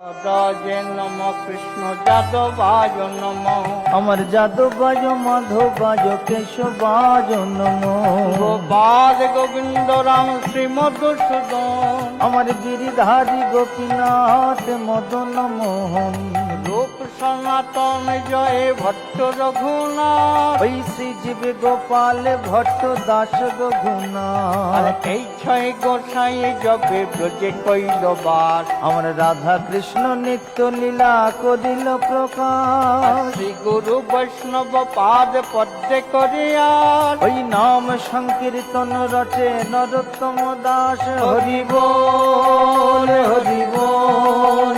রাজে নম কৃষ্ণ যাদবায় নম আমার যাদবাজ মাধবাজ কেশবাজ নমো। গোপাল গোবিন্দ রাম শ্রী মধুসূদন আমার গিরিধারী গোপীনাথ মদন মোহন। রূপ সনাতন জয় ভট্ট রঘুনাথ ওই শ্রীজীব গোপাল ভট্ট দাস রঘুনাথ। এই ছয় গোসাই জবে ব্রজে কইল বাস আমার রাধা কৃষ্ণ নিত্য লীলা করিল প্রকাশ। শ্রী গুরু বৈষ্ণব পাদ পদ্মে করিয়ার ওই নাম সংকীর্তন রচে নরোত্তম দাস। হরি বল হরি বল।